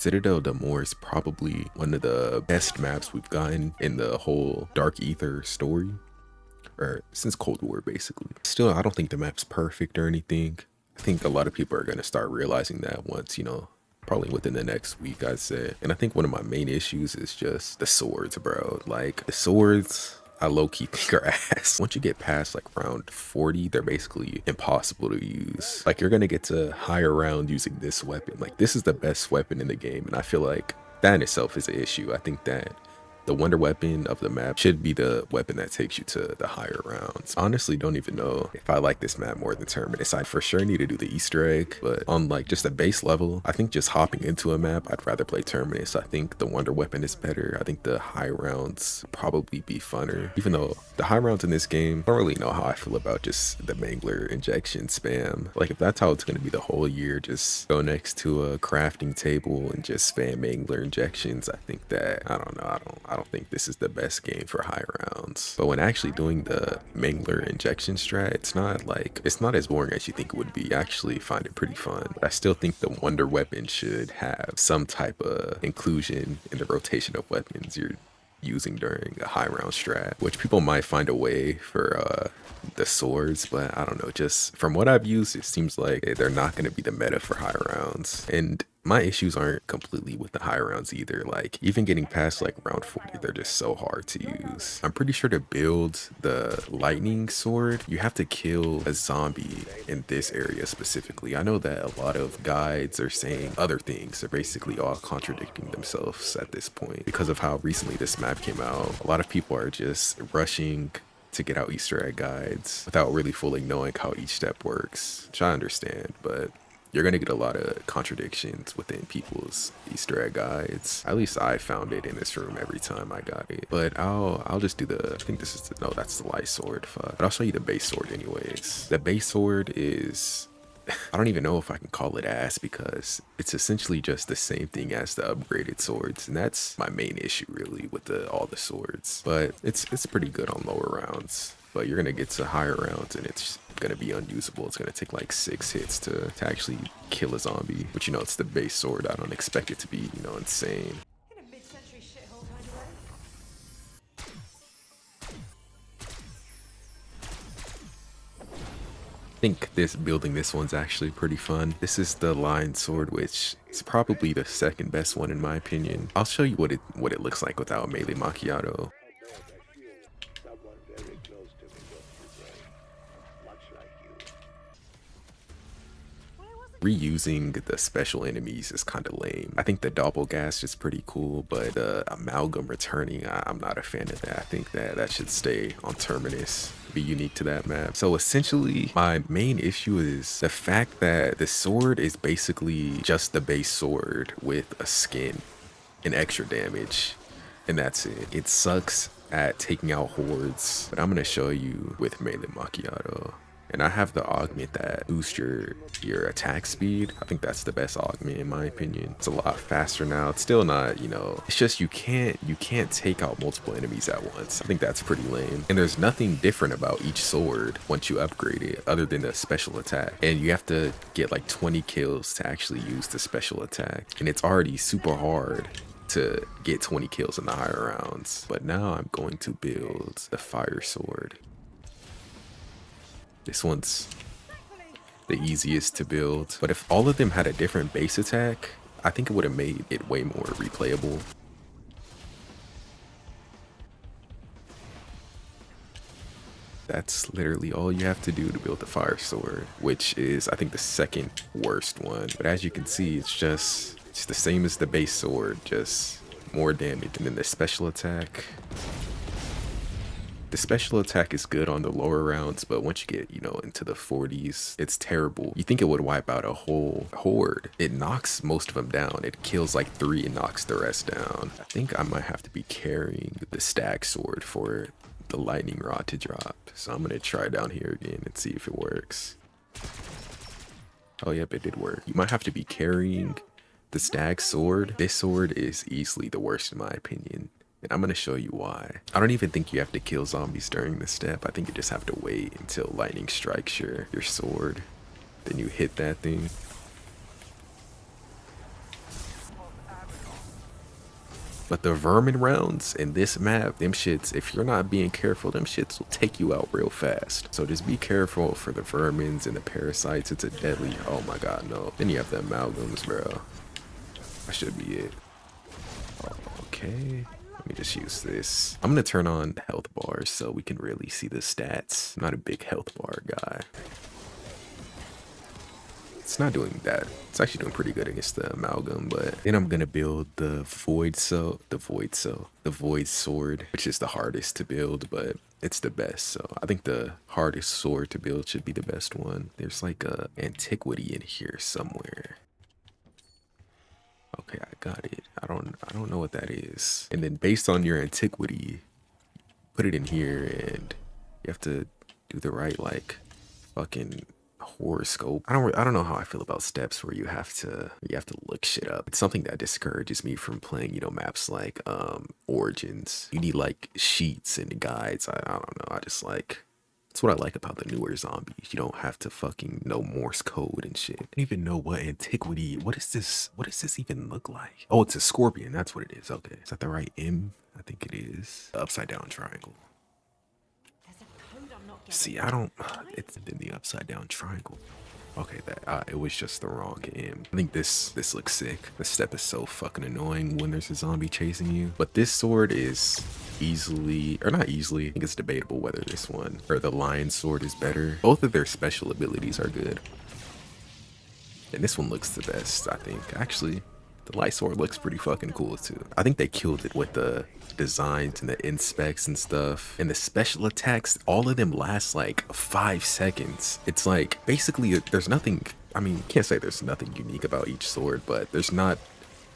Citadelle de Moore is probably one of the best maps we've gotten in the whole Dark Ether story, or since Cold War, basically. Still, I don't think the map's perfect or anything. I think a lot of people are going to start realizing that once, probably within the next week, I'd say. And I think one of my main issues is just the swords, bro. Like, the swords, I low-key think are ass. Once you get past like round 40, they're basically impossible to use. Like, you're gonna get to higher round using this weapon. Like, this is the best weapon in the game, and I feel like that in itself is an issue. I think that the wonder weapon of the map should be the weapon that takes you to the higher rounds. Honestly, don't even know if I like this map more than Terminus. I for sure need to do the Easter egg, but on like just a base level, I think just hopping into a map, I'd rather play Terminus. I think the wonder weapon is better. I think the high rounds probably be funner, even though the high rounds in this game, I don't really know how I feel about just the Mangler injection spam. Like, if that's how it's going to be the whole year, just go next to a crafting table and just spam Mangler injections. I think that, I don't know, I don't think this is the best game for high rounds. But when actually doing the Mangler injection strat, it's not as boring as you think it would be. I actually find it pretty fun. But I still think the wonder weapon should have some type of inclusion in the rotation of weapons you're using during a high round strat, which people might find a way for the swords, but I don't know, just from what I've used, it seems like they're not going to be the meta for high rounds. And my issues aren't completely with the high rounds either. Like, even getting past like round 40, they're just so hard to use. I'm pretty sure to build the lightning sword, you have to kill a zombie in this area specifically. I know that a lot of guides are saying other things. They're basically all contradicting themselves at this point because of how recently this map came out. A lot of people are just rushing to get out Easter egg guides without really fully knowing how each step works, which I understand, but you're gonna get a lot of contradictions within people's Easter egg guides. At least I found it in this room every time I got it. But I'll just do I think this is no, that's the light sword. Fuck. But I'll show you the base sword anyways. The base sword is, I don't even know if I can call it ass because it's essentially just the same thing as the upgraded swords, and that's my main issue really with all the swords. But it's pretty good on lower rounds. But you're gonna get to higher rounds and it's gonna be unusable. It's gonna take like 6 hits to actually kill a zombie. But it's the base sword. I don't expect it to be, insane. In a mid-century shithole kind of way. I think building this one's actually pretty fun. This is the line sword, which is probably the second best one in my opinion. I'll show you what it looks like without melee macchiato. Someone very close to me lost his brain, much like you. Reusing the special enemies is kind of lame. I think the Doppelgast is pretty cool, but Amalgam returning, I'm not a fan of that. I think that should stay on Terminus, be unique to that map. So essentially, my main issue is the fact that the sword is basically just the base sword with a skin and extra damage, and that's it. It sucks at taking out hordes, but I'm gonna show you with melee macchiato. And I have the augment that boosts your attack speed. I think that's the best augment in my opinion. It's a lot faster now. It's still not, it's just you can't take out multiple enemies at once. I think that's pretty lame. And there's nothing different about each sword once you upgrade it other than the special attack. And you have to get like 20 kills to actually use the special attack. And it's already super hard to get 20 kills in the higher rounds. But now I'm going to build the fire sword. This one's the easiest to build, but if all of them had a different base attack, I think it would have made it way more replayable. That's literally all you have to do to build the fire sword, which is, I think, the second worst one. But as you can see, it's the same as the base sword, just more damage. And then the special attack. The special attack is good on the lower rounds, but once you get, into the 40s, it's terrible. You think it would wipe out a whole horde. It knocks most of them down. It kills like 3 and knocks the rest down. I think I might have to be carrying the stag sword for the lightning rod to drop. So I'm gonna try down here again and see if it works. Oh, yep, it did work. You might have to be carrying the stag sword. This sword is easily the worst in my opinion. And I'm going to show you why. I don't even think you have to kill zombies during this step. I think you just have to wait until lightning strikes your sword. Then you hit that thing. But the vermin rounds in this map, them shits, if you're not being careful, them shits will take you out real fast. So just be careful for the vermins and the parasites. It's a deadly, oh my god, no. Then you have the amalgams, bro. That should be it. Okay. Let me just use this. I'm gonna turn on the health bars so we can really see the stats. I'm not a big health bar guy. It's not doing that. It's actually doing pretty good against the amalgam, but then I'm gonna build the void sword, which is the hardest to build, but it's the best. So I think the hardest sword to build should be the best one. There's like a antiquity in here somewhere. Okay, I got it. I don't know what that is. And then based on your antiquity, put it in here, and you have to do the right like fucking horoscope. I don't know how I feel about steps where you have to look shit up. It's something that discourages me from playing, you know, maps like Origins. You need like sheets and guides. I don't know. I just like, that's what I like about the newer zombies. You don't have to fucking know Morse code and shit. I don't even know what antiquity, what is this even look like? Oh, it's a scorpion. That's what it is. Okay. Is that the right M? I think it is. The upside down triangle. See, it's in the upside down triangle. Okay, that it was just the wrong M. I think this looks sick. The step is so fucking annoying when there's a zombie chasing you. But this sword is easily, or not easily, I think it's debatable whether this one or the lion sword is better. Both of their special abilities are good. And this one looks the best, I think. Actually, the light sword looks pretty fucking cool too. I think they killed it with the designs and the inspects and stuff. And the special attacks, all of them last like 5 seconds. It's like, basically, there's nothing, I mean, can't say there's nothing unique about each sword, but there's not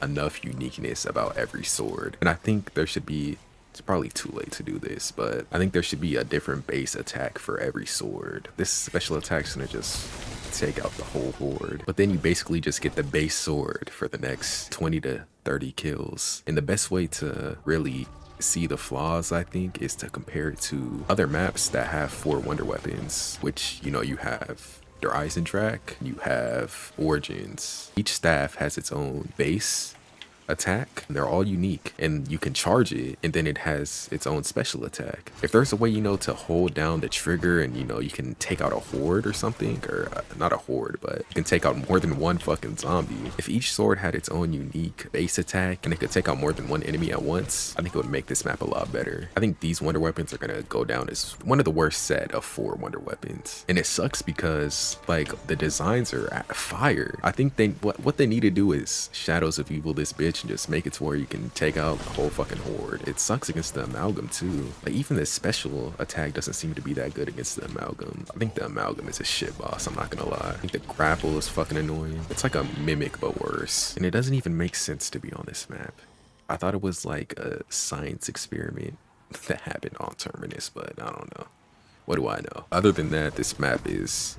enough uniqueness about every sword. And I think there should be, it's probably too late to do this, but I think there should be a different base attack for every sword. This special attack's gonna just take out the whole horde. But then you basically just get the base sword for the next 20 to 30 kills. And the best way to really see the flaws, I think, is to compare it to other maps that have 4 wonder weapons, which, you know, you have Der Eisendrache, you have Origins. Each staff has its own base attack. They're all unique, and you can charge it, and then it has its own special attack. If there's a way, you know, to hold down the trigger and, you know, you can take out a horde or something, or not a horde, but you can take out more than one fucking zombie. If each sword had its own unique base attack and it could take out more than one enemy at once, I think it would make this map a lot better. I think these wonder weapons are gonna go down as one of the worst set of 4 wonder weapons, and it sucks because like the designs are at fire. I think what they need to do is Shadows of Evil this bitch and just make it to where you can take out the whole fucking horde. It sucks against the amalgam too. Like even the special attack doesn't seem to be that good against the amalgam. I think the amalgam is a shit boss, I'm not gonna lie. I think the grapple is fucking annoying. It's like a mimic but worse. And it doesn't even make sense to be on this map. I thought it was like a science experiment that happened on Terminus, but I don't know. What do I know? Other than that, this map is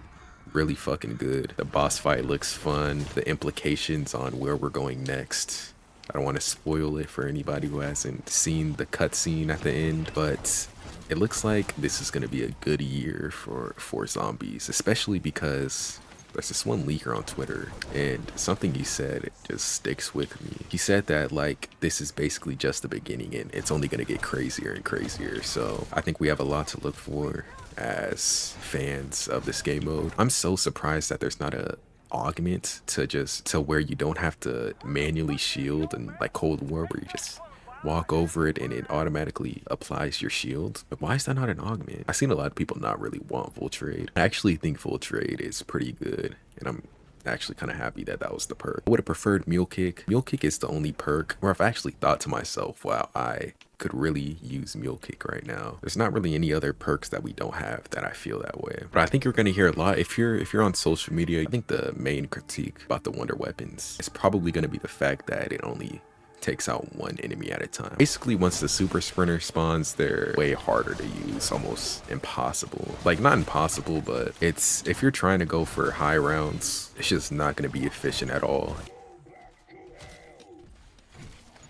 really fucking good. The boss fight looks fun. The implications on where we're going next, I don't want to spoil it for anybody who hasn't seen the cutscene at the end, but it looks like this is going to be a good year for zombies, especially because there's this one leaker on Twitter, and something he said, it just sticks with me. He said that like this is basically just the beginning and it's only going to get crazier and crazier. So I think we have a lot to look for as fans of this game mode. I'm so surprised that there's not a augment to where you don't have to manually shield, and like Cold War where you just walk over it and it automatically applies your shield. But why is that not an augment? I've seen a lot of people not really want full trade. I actually think full trade is pretty good, and I'm actually kind of happy that that was the perk. I would have preferred Mule Kick. Mule Kick is the only perk where I've actually thought to myself, wow, I could really use Mule Kick right now. There's not really any other perks that we don't have that I feel that way. But I think you're gonna hear a lot if you're on social media. I think the main critique about the wonder weapons is probably gonna be the fact that it only takes out one enemy at a time. Basically, once the super sprinter spawns, they're way harder to use, almost impossible. Like not impossible, but it's, if you're trying to go for high rounds, it's just not going to be efficient at all.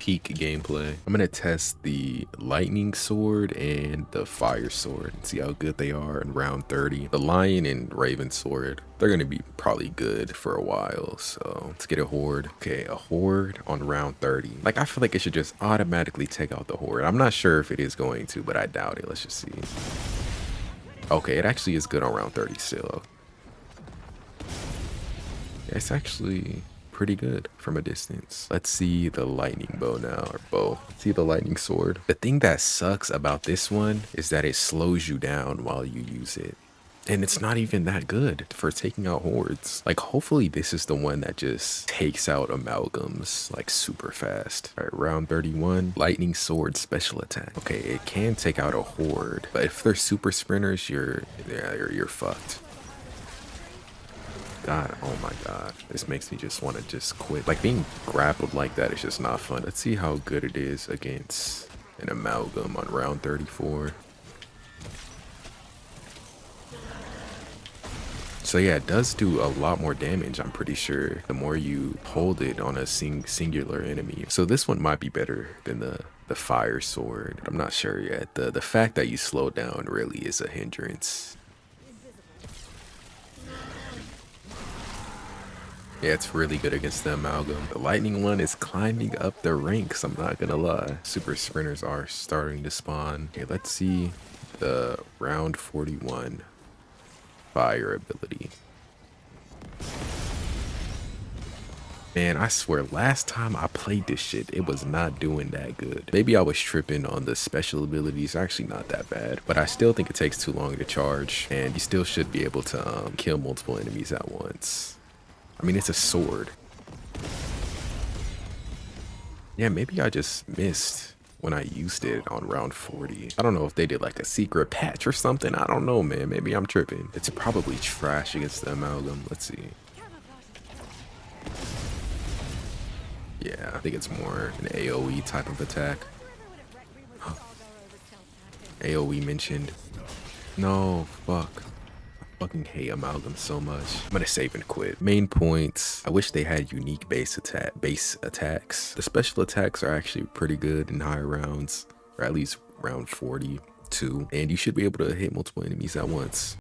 peak gameplay. I'm gonna test the lightning sword and the fire sword and see how good they are in round 30. The lion and raven sword, they're gonna be probably good for a while. So let's get a horde. Okay, a horde on round 30. Like, I feel like it should just automatically take out the horde. I'm not sure if it is going to, but I doubt it. Let's just see. Okay, it actually is good on round 30 still. It's actually pretty good from a distance. Let's see the lightning bow now, or bow. See the lightning sword. The thing that sucks about this one is that it slows you down while you use it. And it's not even that good for taking out hordes. Like, hopefully this is the one that just takes out amalgams like super fast. All right, round 31, lightning sword special attack. Okay, it can take out a horde, but if they're super sprinters, you're fucked. God, oh my god, this makes me just want to just quit. Like, being grappled like that is just not fun. Let's see how good it is against an amalgam on round 34. So yeah, it does do a lot more damage, I'm pretty sure, the more you hold it on a singular enemy. So this one might be better than the fire sword. I'm not sure yet. The fact that you slow down really is a hindrance. Yeah, it's really good against the amalgam. The lightning one is climbing up the ranks, I'm not gonna lie. Super sprinters are starting to spawn. Okay, let's see the round 41 fire ability. Man, I swear, last time I played this shit, it was not doing that good. Maybe I was tripping on the special abilities. Actually not that bad, but I still think it takes too long to charge, and you still should be able to kill multiple enemies at once. I mean, it's a sword. Yeah, maybe I just missed when I used it on round 40. I don't know if they did like a secret patch or something. I don't know, man. Maybe I'm tripping. It's probably trash against the amalgam. Let's see. Yeah, I think it's more an AoE type of attack. AoE mentioned. No, fuck. Fucking hate amalgam so much. I'm gonna save and quit. Main points. I wish they had unique base attacks. The special attacks are actually pretty good in higher rounds, or at least round 42. And you should be able to hit multiple enemies at once.